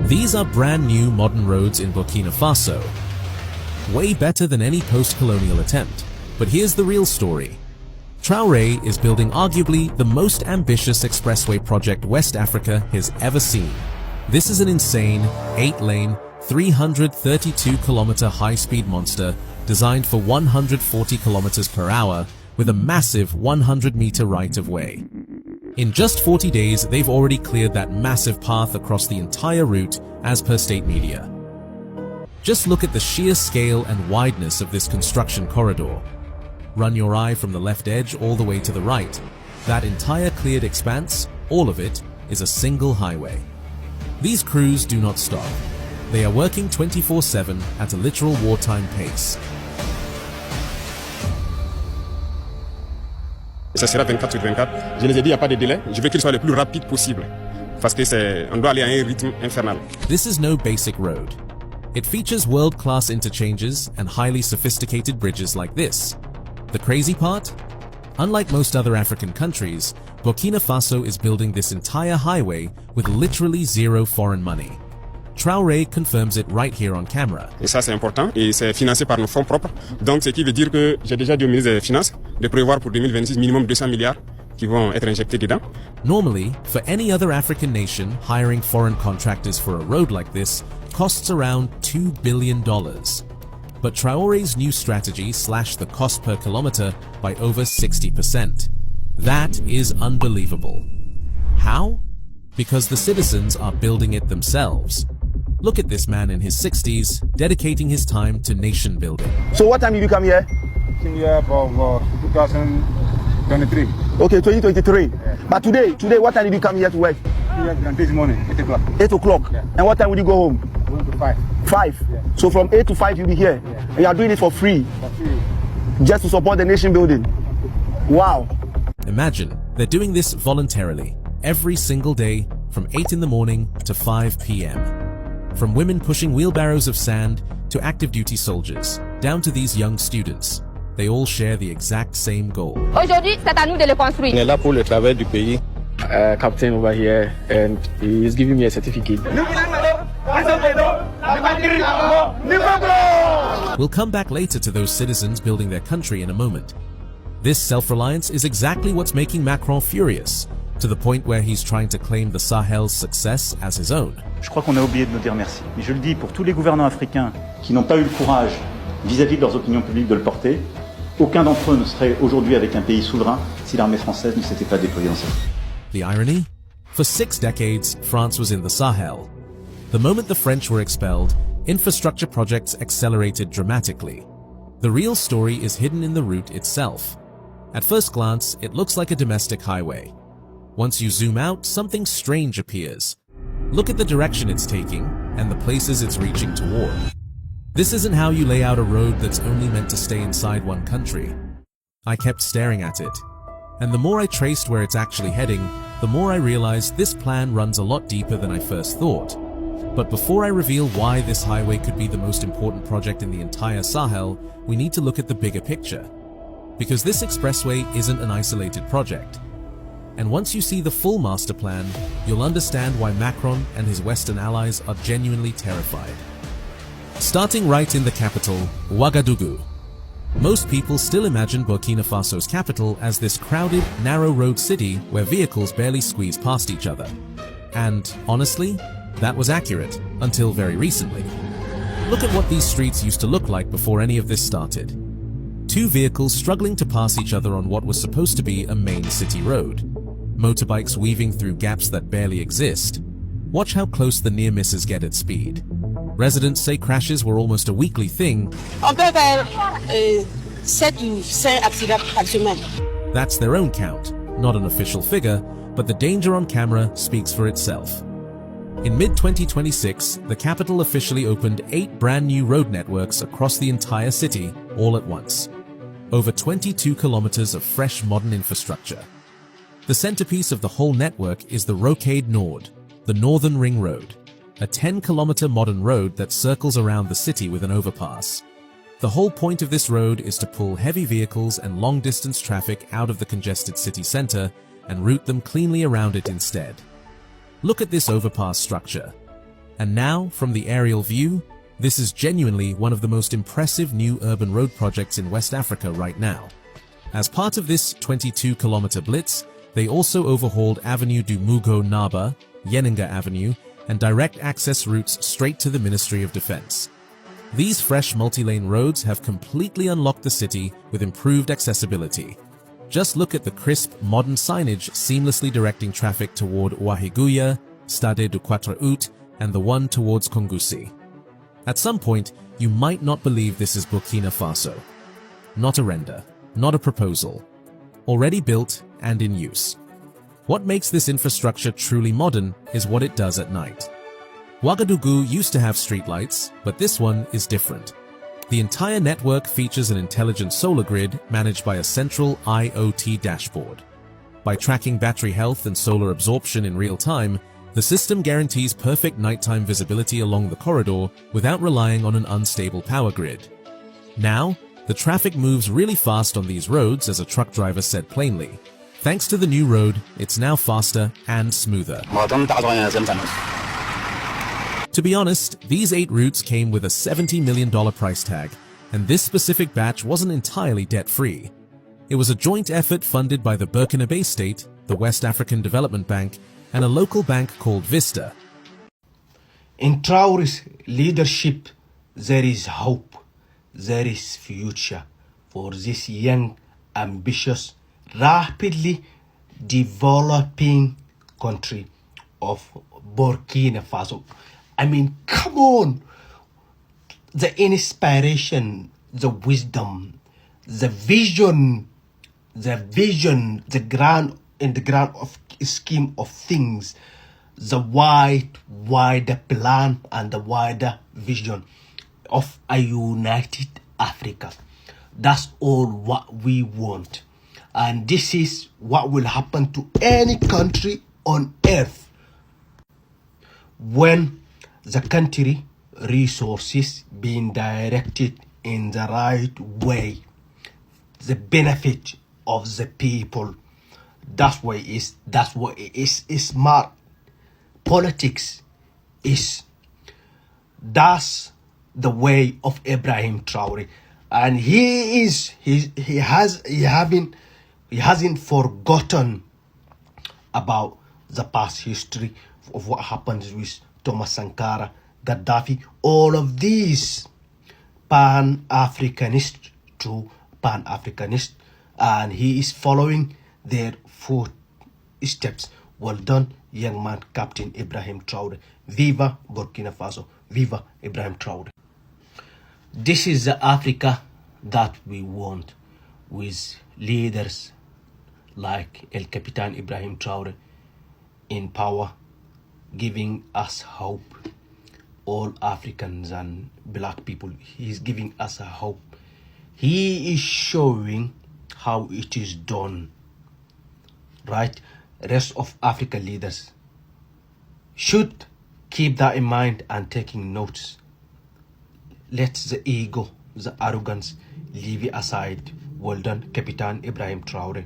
These are brand new modern roads in Burkina Faso. Way better than any post-colonial attempt. But here's the real story. Traore is building arguably the most ambitious expressway project West Africa has ever seen. This is an insane, 8-lane, 332-kilometer high-speed monster designed for 140 kilometers per hour with a massive 100-meter right-of-way. In just 40 days, they've already cleared that massive path across the entire route as per state media. Just look at the sheer scale and wideness of this construction corridor. Run your eye from the left edge all the way to the right. That entire cleared expanse, all of it, is a single highway. These crews do not stop. They are working 24/7 at a literal wartime pace. Ça sera 24 sur 24. Je les ai dit, il n'y a pas de délai. Je veux qu'il soit le plus rapide possible. Parce que on doit aller à un rythme infernal. This is no basic road. It features world-class interchanges and highly sophisticated bridges like this. The crazy part? Unlike most other African countries, Burkina Faso is building this entire highway with literally zero foreign money. Traore confirms it right here on camera. Et ça, c'est important. Et c'est financé par nos fonds propres. Donc, ce qui veut dire que j'ai déjà dit au ministre des Finances de prévoir pour 2026 minimum 200 milliards qui vont être injectés dedans. Normally, for any other African nation, hiring foreign contractors for a road like this costs around $2 billion. But Traore's new strategy slashed the cost per kilometer by over 60%. That is unbelievable. How? Because the citizens are building it themselves. Look at this man in his 60s, dedicating his time to nation building. So what time did you come here? Came here for 2023. Okay, 2023. Yeah. But today, what time did you come here to work? This morning, 8 o'clock. 8 o'clock. Yeah. And what time will you go home? Going to 5. 5? Yeah. So from 8 to 5 you'll be here? Yeah. And you are doing it for free? For free. Just to support the nation building? Wow. Imagine, they're doing this voluntarily, every single day, from 8 in the morning to 5 p.m. From women pushing wheelbarrows of sand to active duty soldiers, down to these young students. They all share the exact same goal. Aujourd'hui, c'est à nous de le construire. On est là pour le travail du pays. Captain over here, and he is giving me a certificate. We'll come back later to those citizens building their country in a moment. This self-reliance is exactly what's making Macron furious, to the point where he's trying to claim the Sahel's success as his own. Je crois qu'on a oublié de nous dire merci. Mais je le dis pour tous les gouvernants africains qui n'ont pas eu le courage vis-à-vis de leurs opinions publiques de le porter, aucun d'entre eux ne serait aujourd'hui avec un pays souverain si l'armée française ne s'était pas déployée dans cette zone. The irony? For 6 decades, France was in the Sahel. The moment the French were expelled, infrastructure projects accelerated dramatically. The real story is hidden in the route itself. At first glance, it looks like a domestic highway. Once you zoom out, something strange appears. Look at the direction it's taking and the places it's reaching toward. This isn't how you lay out a road that's only meant to stay inside one country. I kept staring at it. And the more I traced where it's actually heading, the more I realized this plan runs a lot deeper than I first thought. But before I reveal why this highway could be the most important project in the entire Sahel, we need to look at the bigger picture. Because this expressway isn't an isolated project. And once you see the full master plan, you'll understand why Macron and his Western allies are genuinely terrified. Starting right in the capital, Ouagadougou. Most people still imagine Burkina Faso's capital as this crowded, narrow road city where vehicles barely squeeze past each other. And, honestly, that was accurate, until very recently. Look at what these streets used to look like before any of this started. 2 vehicles struggling to pass each other on what was supposed to be a main city road. Motorbikes weaving through gaps that barely exist. Watch how close the near misses get at speed. Residents say crashes were almost a weekly thing. On peut faire 7 ou 5 accidents par semaine. That's their own count, not an official figure, but the danger on camera speaks for itself. In mid-2026, the capital officially opened 8 brand new road networks across the entire city, all at once. Over 22 kilometers of fresh modern infrastructure. The centerpiece of the whole network is the Rocade Nord, the Northern Ring Road, a 10-kilometer modern road that circles around the city with an overpass. The whole point of this road is to pull heavy vehicles and long-distance traffic out of the congested city center and route them cleanly around it instead. Look at this overpass structure. And now, from the aerial view, this is genuinely one of the most impressive new urban road projects in West Africa right now. As part of this 22-kilometer blitz, they also overhauled Avenue du Mugo Naba, Yeninga Avenue, and direct access routes straight to the Ministry of Defense. These fresh multi-lane roads have completely unlocked the city with improved accessibility. Just look at the crisp, modern signage seamlessly directing traffic toward Ouahigouya, Stade du Quatre Août, and the one towards Kongusi. At some point, you might not believe this is Burkina Faso. Not a render, not a proposal. Already built and in use. What makes this infrastructure truly modern is what it does at night. Ouagadougou used to have streetlights, but this one is different. The entire network features an intelligent solar grid managed by a central IoT dashboard. By tracking battery health and solar absorption in real time, the system guarantees perfect nighttime visibility along the corridor without relying on an unstable power grid. Now, the traffic moves really fast on these roads, as a truck driver said plainly. Thanks to the new road, it's now faster and smoother. To be honest, these 8 routes came with a $70 million price tag, and this specific batch wasn't entirely debt-free. It was a joint effort funded by the Burkina Faso state, the West African Development Bank, and a local bank called Vista. In Traore's leadership, there is hope, there is future for this young, ambitious, rapidly developing country of Burkina Faso. I mean, come on! The inspiration, the wisdom, the vision, the grand of scheme of things, the wider plan and the wider vision of a united Africa. That's all what we want. And this is what will happen to any country on earth when the country resources being directed in the right way, the benefit of the people. That's what it is smart politics is. That's the way of Ibrahim Traoré, and he hasn't forgotten about the past history of what happened with Thomas Sankara, Gaddafi, all of these Pan-Africanists, and he is following their footsteps. Well done, young man, Captain Ibrahim Traoré. Viva Burkina Faso. Viva Ibrahim Traoré. This is the Africa that we want, with leaders like El Captain Ibrahim Traoré in power, giving us hope. All Africans and black people, he's giving us a hope. He is showing how it is done, right? Rest of African leaders should keep that in mind and taking notes. Let the ego, the arrogance, leave it aside. Well done, Captain Ibrahim Traoré.